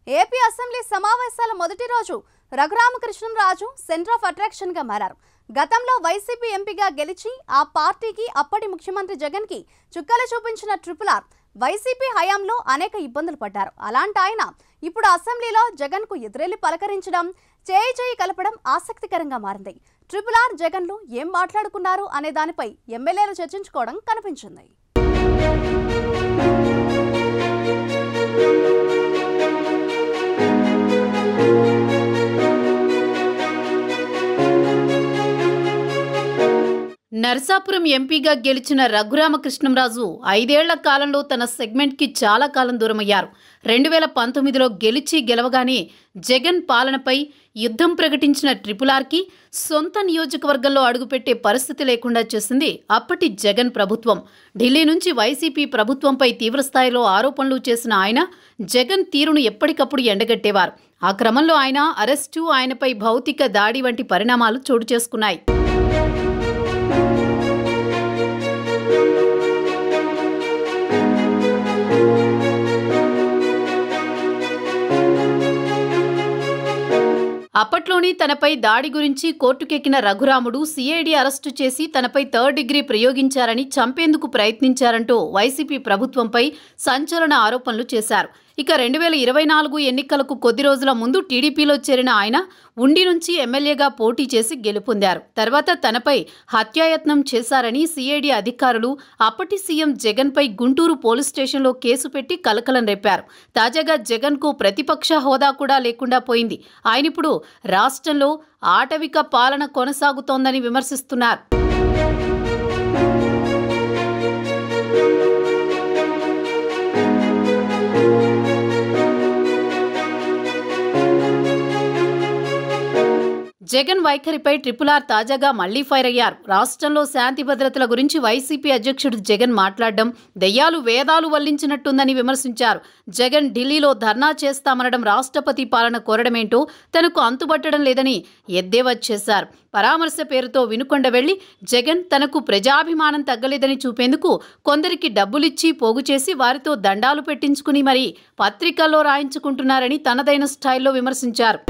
AP assembly సమావేశాల మొదటి రోజు రఘురామకృష్ణంరాజు సెంటర్ ఆఫ్ అట్రాక్షన్ గా మారారు. గతంలో వైసీపీ ఎంపీగా గెలిచి ఆ పార్టీకి అప్పటి ముఖ్యమంత్రి జగన్ కి చుక్కలు చూపించిన ట్రిపుల్ ఆర్ వైసీపీ హయాంలో అనేక ఇబ్బందులు పడ్డారు. అలాంటి ఆయన ఇప్పుడు అసెంబ్లీలో జగన్ కు ఎదురెళ్లి పలకరించడం, చేయి చేయి కలపడం ఆసక్తికరంగా మారింది. ట్రిపుల్ ఆర్ జగన్లు ఏం మాట్లాడుకున్నారు అనే దానిపై ఎమ్మెల్యేలు చర్చించుకోవడం కనిపించింది. నరసాపురం ఎంపీగా గెలిచిన రఘురామకృష్ణంరాజు 5 ఏళ్ల కాలంలో తన సెగ్మెంట్కి చాలా కాలం దూరమయ్యారు. 2019లో గెలవగానే జగన్ పాలనపై యుద్ధం ప్రకటించిన ట్రిపుల్-ఆర్కి సొంత నియోజకవర్గంలో అడుగుపెట్టే పరిస్థితి లేకుండా చేసింది అప్పటి జగన్ ప్రభుత్వం. ఢిల్లీ నుంచి వైసీపీ ప్రభుత్వంపై తీవ్రస్థాయిలో ఆరోపణలు చేసిన ఆయన జగన్ తీరును ఎప్పటికప్పుడు ఎండగట్టేవారు. ఆ క్రమంలో ఆయన అరెస్టు, ఆయనపై భౌతిక దాడి వంటి పరిణామాలు చోటు చేసుకున్నాయి. అప్పట్లోని తనపై దాడి గురించి కోర్టుకెక్కిన రఘురాముడు సిఐడి అరెస్టు చేసి తనపై 3rd డిగ్రీ ప్రయోగించారని, చంపేందుకు ప్రయత్నించారంటూ వైసీపీ ప్రభుత్వంపై సంచలన ఆరోపణలు చేశారు. ఇక 2024 ఎన్నికలకు కొద్ది రోజుల ముందు టీడీపీలో చేరిన ఆయన ఉండి నుంచి ఎమ్మెల్యేగా పోటీ చేసి గెలుపొందారు. తర్వాత తనపై హత్యాయత్నం చేశారని సిఐడి అధికారులు అప్పటి సీఎం జగన్పై గుంటూరు పోలీస్ స్టేషన్లో కేసు పెట్టి కలకలం రేపారు. తాజాగా జగన్కు ప్రతిపక్ష హోదా కూడా లేకుండా పోయింది. ఆయనిప్పుడు రాష్ట్రంలో ఆటవిక పాలన కొనసాగుతోందని విమర్శిస్తున్నారు. జగన్ వైఖరిపై ట్రిపుల్-ఆర్ తాజాగా మళ్లీ ఫైర్ అయ్యారు. రాష్ట్రంలో శాంతి భద్రతల గురించి వైసీపీ అధ్యక్షుడు జగన్ మాట్లాడడం దెయ్యాలు వేదాలు వల్లించినట్టుందని విమర్శించారు. జగన్ ఢిల్లీలో ధర్నా చేస్తామనడం, రాష్ట్రపతి పాలన కోరడమేంటో తనకు అంతుబట్టడం లేదని ఎద్దేవా చేశారు. పరామర్శ పేరుతో వినుకొండ వెళ్లి జగన్ తనకు ప్రజాభిమానం తగ్గలేదని చూపేందుకు కొందరికి డబ్బులిచ్చి పోగు చేసి వారితో దండాలు పెట్టించుకుని మరీ పత్రికల్లో రాయించుకుంటున్నారని తనదైన స్టైల్లో విమర్శించారు.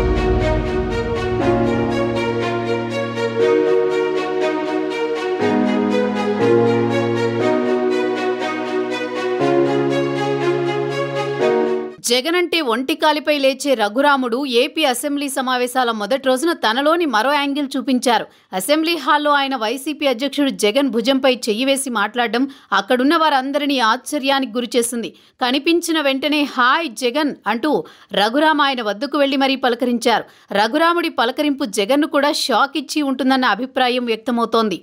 జగన్ అంటే ఒంటి కాలిపై లేచే రఘురాముడు ఏపీ అసెంబ్లీ సమావేశాల మొదటి రోజున తనలోని మరో యాంగిల్ చూపించారు. అసెంబ్లీ హాల్లో ఆయన వైసీపీ అధ్యక్షుడు జగన్ భుజంపై చెయ్యి వేసి మాట్లాడడం అక్కడున్న వారందరినీ ఆశ్చర్యానికి గురిచేసింది. కనిపించిన వెంటనే హాయ్ జగన్ అంటూ రఘురామ ఆయన వద్దకు వెళ్లి మరీ పలకరించారు. రఘురాముడి పలకరింపు జగన్ను కూడా షాక్ ఇచ్చి ఉంటుందన్న అభిప్రాయం వ్యక్తమవుతోంది.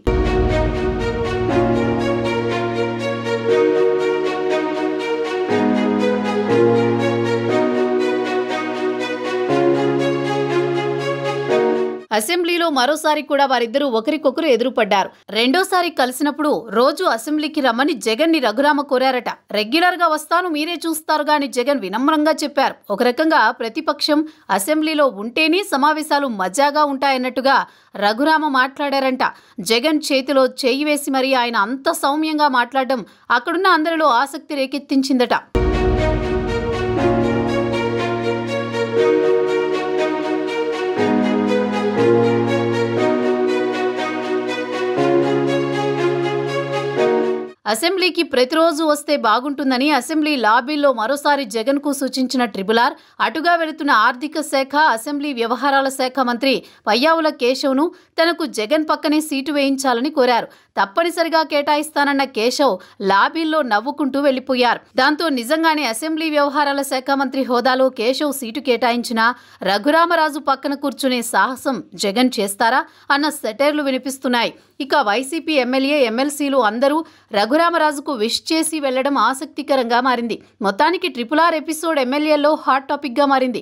అసెంబ్లీలో మరోసారి కూడా వారిద్దరూ ఒకరికొకరు ఎదురుపడ్డారు. రెండోసారి కలిసినప్పుడు రోజు అసెంబ్లీకి రమ్మని జగన్ ని రఘురామ కోరారట. రెగ్యులర్ గా వస్తాను, మీరే చూస్తారుగా అని జగన్ వినమ్రంగా చెప్పారు. ఒక రకంగా ప్రతిపక్షం అసెంబ్లీలో ఉంటేనే సమావేశాలు మజాగా ఉంటాయన్నట్టుగా రఘురామ మాట్లాడారంట. జగన్ చేతిలో చేయి వేసి మరీ ఆయన అంత సౌమ్యంగా మాట్లాడడం అక్కడున్న అందరిలో ఆసక్తి రేకెత్తించిందట. అసెంబ్లీకి ప్రతిరోజు వస్తే బాగుంటుందని అసెంబ్లీ లాబీల్లో మరోసారి జగన్కు సూచించిన ట్రిపుల్-ఆర్ అటుగా వెళుతున్న ఆర్థిక శాఖ, అసెంబ్లీ వ్యవహారాల శాఖ మంత్రి పయ్యావుల కేశవ్ను తనకు జగన్ పక్కనే సీటు వేయించాలని కోరారు. తప్పనిసరిగా కేటాయిస్తానన్న కేశవ్ లాబీల్లో నవ్వుకుంటూ వెళ్లిపోయారు. దాంతో నిజంగానే అసెంబ్లీ వ్యవహారాల శాఖ మంత్రి హోదాలో కేశవ్ సీటు కేటాయించినా రఘురామరాజు పక్కన కూర్చునే సాహసం జగన్ చేస్తారా అన్న సెటైర్లు వినిపిస్తున్నాయి. ఇక వైసీపీ ఎమ్మెల్యే, ఎమ్మెల్సీలు అందరూ రఘురామరాజుకు విష్ చేసి వెళ్లడం ఆసక్తికరంగా మారింది. మొత్తానికి ట్రిపుల్-ఆర్ ఎపిసోడ్ ఎమ్మెల్యేల్లో హాట్ టాపిక్గా మారింది.